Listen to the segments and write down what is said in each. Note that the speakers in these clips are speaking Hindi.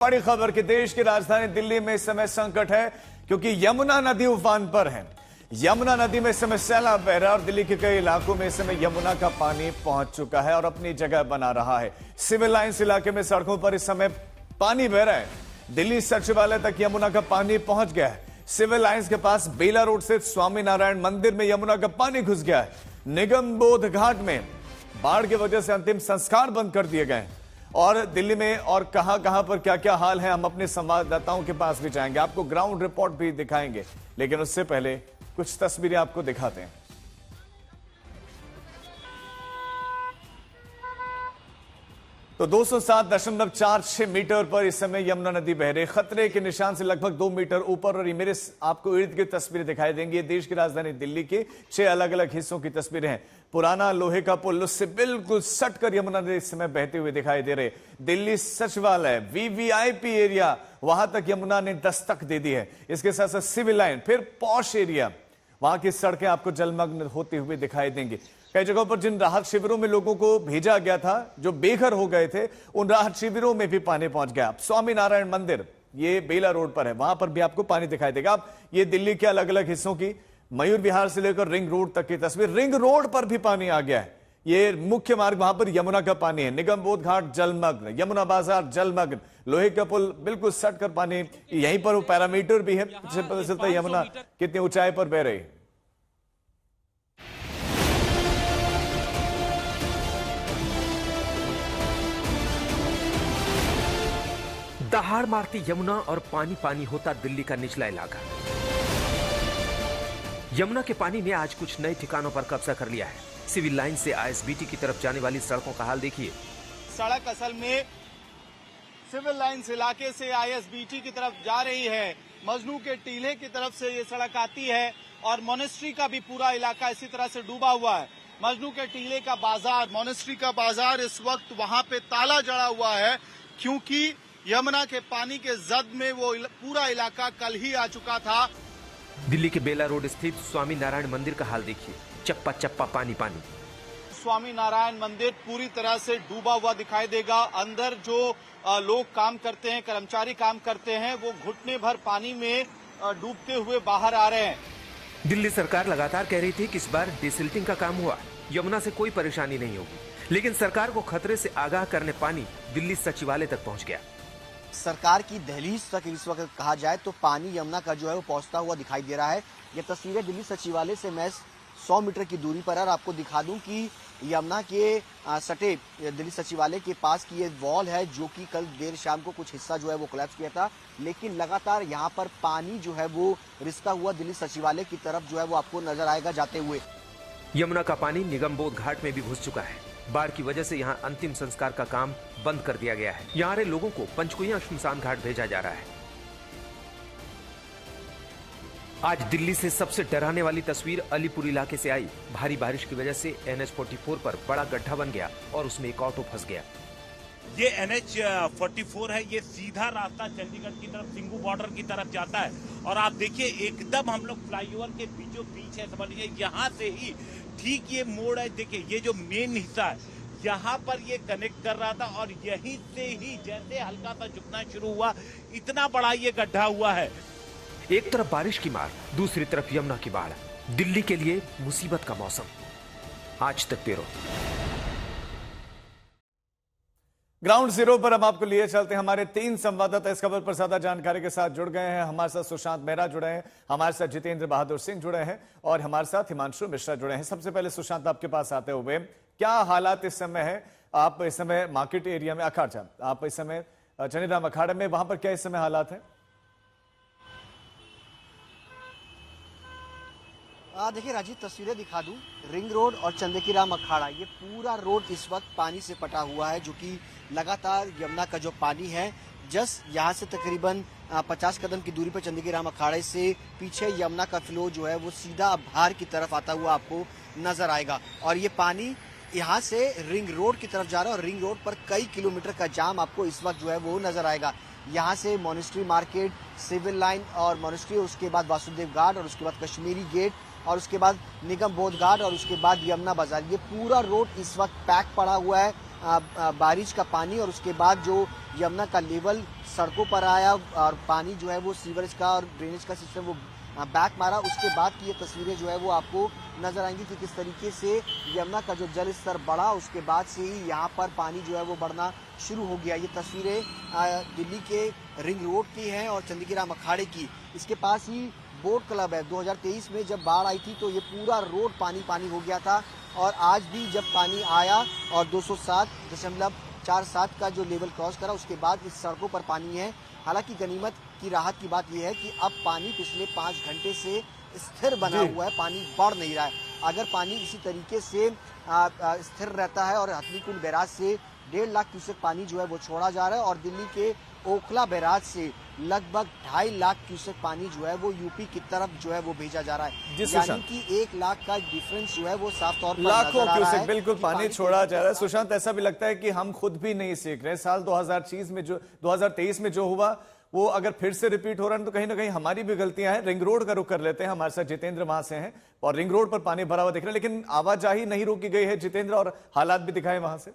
बड़ी खबर कि देश की राजधानी दिल्ली में इस समय संकट है क्योंकि यमुना नदी उफान पर है। यमुना नदी में इस समय सैलाब बह रहा है और दिल्ली के कई इलाकों में इस समय यमुना का पानी पहुंच चुका है और अपनी जगह बना रहा है। सिविल लाइंस इलाके में सड़कों पर इस समय पानी बह रहा है। दिल्ली सचिवालय तक यमुना का पानी पहुंच गया है। सिविल लाइंस के पास बेला रोड स्थित स्वामीनारायण मंदिर में यमुना का पानी घुस गया है। निगम बोध घाट में बाढ़ की वजह से अंतिम संस्कार बंद कर दिए गए। और दिल्ली में और कहां पर क्या क्या हाल है, हम अपने संवाददाताओं के पास भी जाएंगे, आपको ग्राउंड रिपोर्ट भी दिखाएंगे, लेकिन उससे पहले कुछ तस्वीरें आपको दिखाते हैं। तो 207.46 मीटर पर इस समय यमुना नदी बह रही, खतरे के निशान से लगभग 2 मीटर ऊपर। और ये मेरे आपको इर्द गिर्द तस्वीरें दिखाई देंगी। ये देश की राजधानी दिल्ली के 6 अलग अलग हिस्सों की तस्वीरें हैं। पुराना लोहे का पुल, उससे बिल्कुल सटकर यमुना नदी इस समय बहते हुए दिखाई दे रहे। दिल्ली सचिवालय, वीवीआईपी एरिया, वहां तक यमुना ने दस्तक दे दी है। इसके साथ साथ सिविल लाइन, फिर पॉश एरिया, वहां की सड़कें आपको जलमग्न होते हुए दिखाई देंगी। कई जगहों पर जिन राहत शिविरों में लोगों को भेजा गया था, जो बेघर हो गए थे, उन राहत शिविरों में भी पानी पहुंच गया। स्वामीनारायण मंदिर, ये बेला रोड पर है, वहां पर भी आपको पानी दिखाई देगा। अब ये दिल्ली के अलग अलग हिस्सों की, मयूर विहार से लेकर रिंग रोड तक की तस्वीर। रिंग रोड पर भी पानी आ गया है। ये मुख्य मार्ग, वहां पर यमुना का पानी है। निगम बोध घाट जलमग्न, यमुना बाजार जलमग्न, लोहे का पुल बिल्कुल सटकर पानी। यहीं पर वो पैरामीटर भी है, जिससे पता चलता है यमुना कितनी ऊंचाई पर बह रही है। दहाड़ मारती यमुना और पानी पानी होता दिल्ली का निचला इलाका। यमुना के पानी ने आज कुछ नए ठिकानों पर कब्जा कर लिया है। सिविल लाइन से आईएसबीटी की तरफ जाने वाली सड़कों का हाल देखिए। सड़क असल में सिविल लाइन्स इलाके से आईएसबीटी की तरफ जा रही है। मजनू के टीले की तरफ से ये सड़क आती है और मोनेस्ट्री का भी पूरा इलाका इसी तरह से डूबा हुआ है। मजनू के टीले का बाजार, मोनेस्ट्री का बाजार, इस वक्त वहां पे ताला जड़ा हुआ है क्योंकि यमुना के पानी के जद में वो पूरा इलाका कल ही आ चुका था। दिल्ली के बेला रोड स्थित स्वामी नारायण मंदिर का हाल देखिए, चप्पा चप्पा पानी पानी। स्वामी नारायण मंदिर पूरी तरह से डूबा हुआ दिखाई देगा। अंदर जो लोग काम करते हैं, कर्मचारी काम करते हैं, वो घुटने भर पानी में डूबते हुए बाहर आ रहे हैं। दिल्ली सरकार लगातार कह रही थी कि इस बार डिसिल्टिंग का काम हुआ, यमुना से कोई परेशानी नहीं होगी, लेकिन सरकार को खतरे से आगाह करने पानी दिल्ली सचिवालय तक पहुंच गया। सरकार की दहलीज तक इस वक्त कहा जाए तो पानी यमुना का जो है वो पहुंचता हुआ दिखाई दे रहा है। ये तस्वीरें दिल्ली सचिवालय से महज 100 मीटर की दूरी पर है। और आपको दिखा दूं कि यमुना के सटे दिल्ली सचिवालय के पास की ये वॉल है, जो कि कल देर शाम को कुछ हिस्सा जो है वो कोलैप्स किया था, लेकिन लगातार यहाँ पर पानी जो है वो रिसता हुआ दिल्ली सचिवालय की तरफ जो है वो आपको नजर आएगा जाते हुए। यमुना का पानी निगम बोध घाट में भी घुस चुका है। बाढ़ की वजह से यहाँ अंतिम संस्कार का काम बंद कर दिया गया है। यहाँ रहे लोगों को पंचकुइया श्मशान घाट भेजा जा रहा है। आज दिल्ली से सबसे डराने वाली तस्वीर अलीपुर इलाके से आई। भारी बारिश की वजह से NH-44 पर बड़ा गड्ढा बन गया और उसमें एक ऑटो फंस गया। ये NH-44 है, ये सीधा रास्ता चंडीगढ़ की तरफ सिंगू बॉर्डर की तरफ जाता है। और आप देखिए एकदम हम लोग फ्लाईओवर के बीचों बीच है, समझ लीजिए यहाँ से ही ठीक ये मोड़ है। देखिए ये जो मेन हिस्सा है, यहाँ पर ये कनेक्ट कर रहा था और यहीं से ही जैसे हल्का सा झुकना शुरू हुआ, इतना बड़ा ये गड्ढा हुआ है। एक तरफ बारिश की मार, दूसरी तरफ यमुना की बाढ़। दिल्ली के लिए मुसीबत का मौसम। आज तक ब्यूरो। ग्राउंड जीरो पर हम आपको लिए चलते हैं। हमारे 3 संवाददाता इस खबर पर ज्यादा जानकारी के साथ जुड़ गए हैं। हमारे साथ सुशांत मेहरा जुड़े हैं, हमारे साथ जितेंद्र बहादुर सिंह जुड़े हैं और हमारे साथ हिमांशु मिश्रा जुड़े हैं। सबसे पहले सुशांत, आपके पास आते हुए, क्या हालात इस समय है? आप इस समय मार्केट एरिया में, अखाड़ा, आप इस समय चनीराम अखाड़ा में, वहां पर क्या इस समय हालात है? देखिए राजीव, तस्वीरें दिखा दूं। रिंग रोड और चंदेकीराम अखाड़ा, ये पूरा रोड इस वक्त पानी से पटा हुआ है, जो कि लगातार यमुना का जो पानी है, जस्ट यहाँ से तकरीबन 50 कदम की दूरी पर चंदेकीराम अखाड़े से पीछे यमुना का फ्लो जो है वो सीधा भार की तरफ आता हुआ आपको नजर आएगा। और ये पानी यहाँ से रिंग रोड की तरफ जा रहा है और रिंग रोड पर कई किलोमीटर का जाम आपको इस वक्त जो है वो नजर आएगा। यहाँ से मोनेस्ट्री मार्केट, सिविल लाइन और मोनेस्ट्री, उसके बाद वासुदेव घाट और उसके बाद कश्मीरी गेट और उसके बाद निगम बोध घाट और उसके बाद यमुना बाजार, ये पूरा रोड इस वक्त पैक पड़ा हुआ है। बारिश का पानी और उसके बाद जो यमुना का लेवल सड़कों पर आया और पानी जो है वो सीवरेज का और ड्रेनेज का सिस्टम वो बैक मारा, उसके बाद की ये तस्वीरें जो है वो आपको नजर आएंगी कि किस तरीके से यमुना का जो जल स्तर बढ़ा, उसके बाद से ही यहाँ पर पानी जो है वो बढ़ना शुरू हो गया। ये तस्वीरें दिल्ली के रिंग रोड की हैं और चंदगी राम अखाड़े की। इसके पास ही बोट क्लब है। 2023 में जब बाढ़ आई थी तो ये पूरा रोड पानी पानी हो गया था और आज भी जब पानी आया और 207.47 का जो लेवल क्रॉस करा, उसके बाद इस सड़कों पर पानी है। हालांकि गनीमत की राहत की बात यह है कि अब पानी पिछले 5 घंटे से स्थिर बना हुआ है, पानी बढ़ नहीं रहा है। अगर पानी इसी तरीके से स्थिर रहता है और हथनीकुंड बैराज से 1.5 लाख क्यूसेक पानी जो है वो छोड़ा जा रहा है और दिल्ली के ओखला बैराज से लगभग 2.5 लाख क्यूसेक पानी जो है वो यूपी की तरफ जो है वो भेजा जा रहा है, यानी कि 1 लाख का डिफरेंस जो है वो साफ तौर पर लाखों क्यूसेक बिल्कुल पानी छोड़ा जा रहा है। सुशांत, ऐसा भी लगता है कि हम खुद भी नहीं सीख रहे। साल 2023 में जो हुआ वो अगर फिर से रिपीट हो रहा है तो कहीं ना कहीं हमारी भी गलतियां हैं। रिंग रोड का रुख कर लेते हैं, हमारे साथ जितेंद्र वहां से हैं और रिंग रोड पर पानी भरा हुआ दिख रहा है, लेकिन आवाजाही नहीं रोकी गई है जितेंद्र, और हालात भी दिखाए वहां से।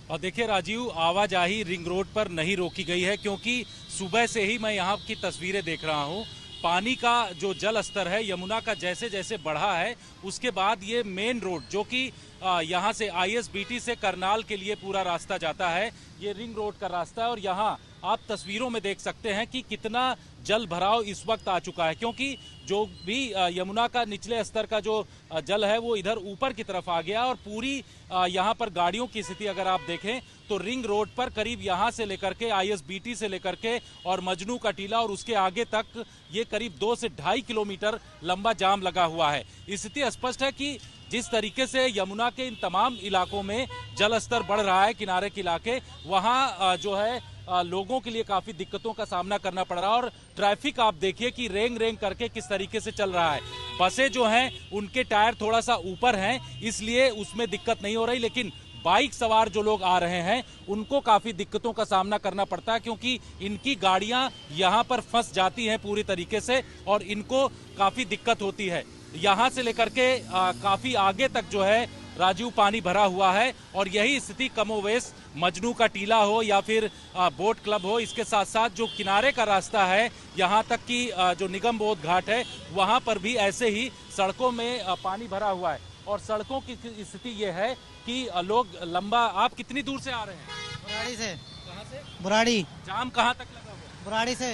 और देखिए राजीव, आवाजाही रिंग रोड पर नहीं रोकी गई है क्योंकि सुबह से ही मैं यहाँ की तस्वीरें देख रहा हूँ। पानी का जो जल स्तर है यमुना का जैसे जैसे बढ़ा है, उसके बाद ये मेन रोड जो कि यहाँ से ISBT से करनाल के लिए पूरा रास्ता जाता है, ये रिंग रोड का रास्ता है। और यहाँ आप तस्वीरों में देख सकते हैं कि कितना जल भराव इस वक्त आ चुका है, क्योंकि जो भी यमुना का निचले स्तर का जो जल है वो इधर ऊपर की तरफ आ गया और पूरी यहाँ पर गाड़ियों की स्थिति अगर आप देखें तो रिंग रोड पर करीब यहाँ से लेकर के ISBT से लेकर के और मजनू का टीला और उसके आगे तक ये करीब 2 से 2.5 किलोमीटर लंबा जाम लगा हुआ है। स्थिति स्पष्ट है कि जिस तरीके से यमुना के इन तमाम इलाकों में जल स्तर बढ़ रहा है, किनारे के इलाके, वहाँ जो है लोगों के लिए काफी दिक्कतों का सामना करना पड़ रहा है। और ट्रैफिक आप देखिए कि रेंग रेंग करके किस तरीके से चल रहा है। बसें जो हैं उनके टायर थोड़ा सा ऊपर हैं, इसलिए उसमें दिक्कत नहीं हो रही, लेकिन बाइक सवार जो लोग आ रहे हैं उनको काफी दिक्कतों का सामना करना पड़ता है, क्योंकि इनकी गाड़ियां यहां पर फंस जाती हैं पूरी तरीके से और इनको काफी दिक्कत होती है। यहां से लेकर के काफी आगे तक जो है राजीव पानी भरा हुआ है और यही स्थिति कमोवेश मजनू का टीला हो या फिर बोट क्लब हो, इसके साथ साथ जो किनारे का रास्ता है यहाँ तक कि जो निगम बोध घाट है वहाँ पर भी ऐसे ही सड़कों में पानी भरा हुआ है। और सड़कों की स्थिति ये है कि लोग लंबा, आप कितनी दूर से आ रहे हैं? बुराड़ी से। कहाँ से? बुराड़ी। जाम कहाँ तक लगा हुआ? बुराड़ी से।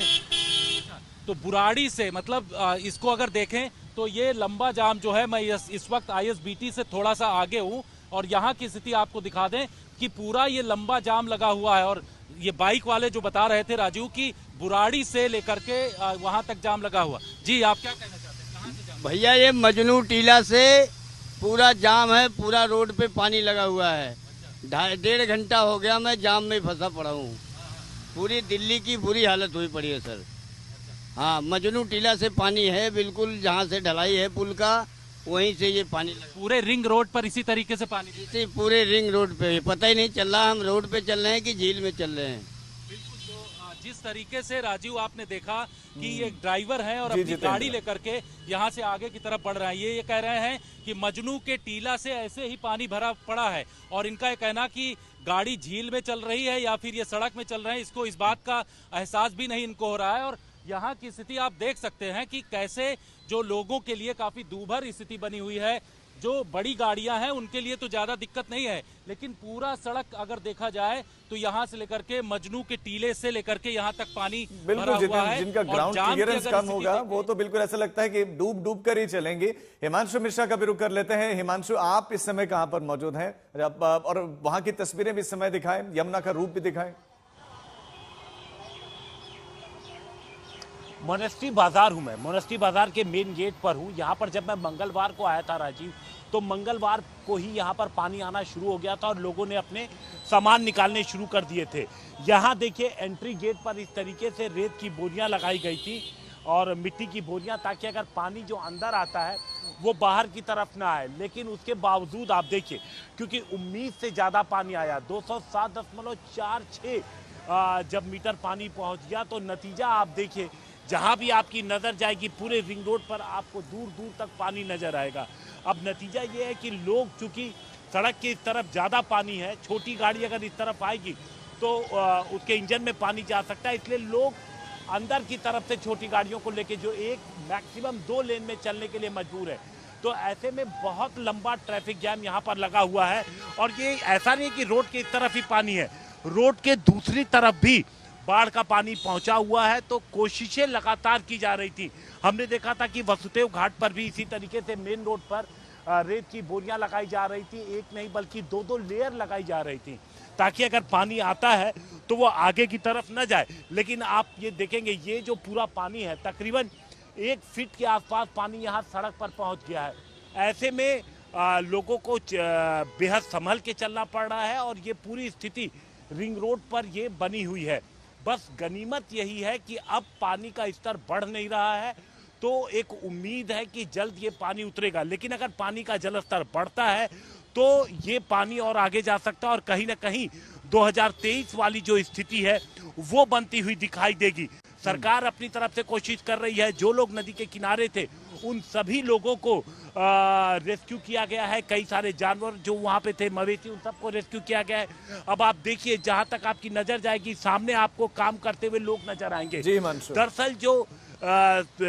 तो बुराड़ी से मतलब इसको अगर देखें तो ये लंबा जाम जो है, मैं इस वक्त ISBT से थोड़ा सा आगे हूँ और यहाँ की स्थिति आपको दिखा दें कि पूरा ये लंबा जाम लगा हुआ है। और ये बाइक वाले जो बता रहे थे राजीव की बुराड़ी से लेकर के वहाँ तक जाम लगा हुआ। जी आप क्या कहना चाहते हैं, कहाँ से जाम? भैया ये मजनू टीला से पूरा जाम है, पूरा रोड पे पानी लगा हुआ है। 1.5 घंटा हो गया मैं जाम में फंसा पड़ा हूँ। पूरी दिल्ली की बुरी हालत हुई पड़ी है सर। हाँ, मजनू टीला से पानी है बिल्कुल, जहाँ से ढलाई है पुल का वहीं से ये पानी लगा। पूरे रिंग रोड पर इसी तरीके से पानी? इसी पूरे रिंग रोड पे पता ही नहीं चल रहा हम रोड पे चल रहे हैं कि झील में चल रहे हैं। बिल्कुल। तो जिस तरीके से राजीव आपने देखा कि ये ड्राइवर हैं और अपनी गाड़ी लेकर के यहाँ से आगे की तरफ बढ़ रहे हैं, ये कह रहे हैं कि मजनू के टीला से ऐसे ही पानी भरा पड़ा है और इनका ये कहना कि गाड़ी झील में चल रही है या फिर ये सड़क में चल रहे हैं, इसको इस बात का एहसास भी नहीं इनको हो रहा है। और यहाँ की स्थिति आप देख सकते हैं कि कैसे जो लोगों के लिए काफी दूभर स्थिति बनी हुई है। जो बड़ी गाड़ियां हैं उनके लिए तो ज्यादा दिक्कत नहीं है, लेकिन पूरा सड़क अगर देखा जाए तो यहाँ से लेकर के मजनू के टीले से लेकर के यहाँ तक पानी भरा हुआ है। जिनका ग्राउंड क्लियरेंस कम होगा वो तो बिल्कुल ऐसा लगता है कि डूब डूब कर ही चलेंगे। हिमांशु मिश्रा का भी रुख कर लेते हैं। हिमांशु, आप इस समय कहां पर मौजूद हैं और वहां की तस्वीरें भी इस समय दिखाएं, यमुना का रूप भी दिखाएं। मोनेस्ट्री बाजार हूं मैं, मोनेस्ट्री बाजार के मेन गेट पर हूं। यहां पर जब मैं मंगलवार को आया था राजीव, तो मंगलवार को ही यहां पर पानी आना शुरू हो गया था और लोगों ने अपने सामान निकालने शुरू कर दिए थे। यहां देखिए एंट्री गेट पर इस तरीके से रेत की बोरियां लगाई गई थी और मिट्टी की बोरियां, ताकि अगर पानी जो अंदर आता है वो बाहर की तरफ ना आए। लेकिन उसके बावजूद आप देखिए, क्योंकि उम्मीद से ज़्यादा पानी आया, 207.46 जब मीटर पानी पहुंच गया, तो नतीजा आप देखिए जहां भी आपकी नजर जाएगी पूरे रिंग रोड पर आपको दूर दूर तक पानी नजर आएगा। अब नतीजा ये है कि लोग, चूंकि सड़क की इस तरफ ज्यादा पानी है, छोटी गाड़ी अगर इस तरफ आएगी तो उसके इंजन में पानी जा सकता है, इसलिए लोग अंदर की तरफ से छोटी गाड़ियों को लेके जो एक मैक्सिमम 2 लेन में चलने के लिए मजबूर है। तो ऐसे में बहुत लंबा ट्रैफिक जाम यहाँ पर लगा हुआ है। और ये ऐसा नहीं कि रोड के इस तरफ ही पानी है, रोड के दूसरी तरफ भी बाढ़ का पानी पहुंचा हुआ है। तो कोशिशें लगातार की जा रही थी। हमने देखा था कि वसुदेव घाट पर भी इसी तरीके से मेन रोड पर रेत की बोरियां लगाई जा रही थी, एक नहीं बल्कि 2-2 लेयर लगाई जा रही थी, ताकि अगर पानी आता है तो वो आगे की तरफ न जाए। लेकिन आप ये देखेंगे, ये जो पूरा पानी है तकरीबन 1 फीट के आसपास पानी यहाँ सड़क पर पहुंच गया है। ऐसे में लोगों को बेहद संभल के चलना पड़ रहा है और ये पूरी स्थिति रिंग रोड पर ये बनी हुई है। बस गनीमत यही है कि अब पानी का स्तर बढ़ नहीं रहा है, तो एक उम्मीद है कि जल्द ये पानी उतरेगा। लेकिन अगर पानी का जल स्तर बढ़ता है तो ये पानी और आगे जा सकता है और कहीं ना कहीं 2023 वाली जो स्थिति है वो बनती हुई दिखाई देगी। सरकार अपनी तरफ से कोशिश कर रही है, जो लोग नदी के किनारे थे उन सभी लोगों को रेस्क्यू किया गया है। कई सारे जानवर जो वहां पे थे, मवेशी, उन सबको रेस्क्यू किया गया है। अब आप देखिए, जहां तक आपकी नजर जाएगी सामने आपको काम करते हुए लोग नजर आएंगे। जी मंशूर। दरअसल जो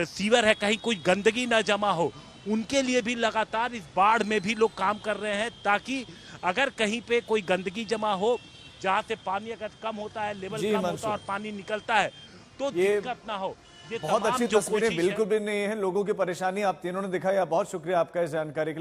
सीवर है, कहीं कोई गंदगी ना जमा हो, उनके लिए भी लगातार इस बाढ़ में भी लोग काम कर रहे हैं, ताकि अगर कहीं पे कोई गंदगी जमा हो, जहां से पानी अगर कम होता है, लेवल कम होता है और पानी निकलता है तो दिक्कत ना हो। ये बहुत अच्छी जो तस्वीरें कोशिश है, बिल्कुल भी नहीं है, लोगों की परेशानी आप तीनों ने दिखाई। बहुत शुक्रिया आपका इस जानकारी के लिए।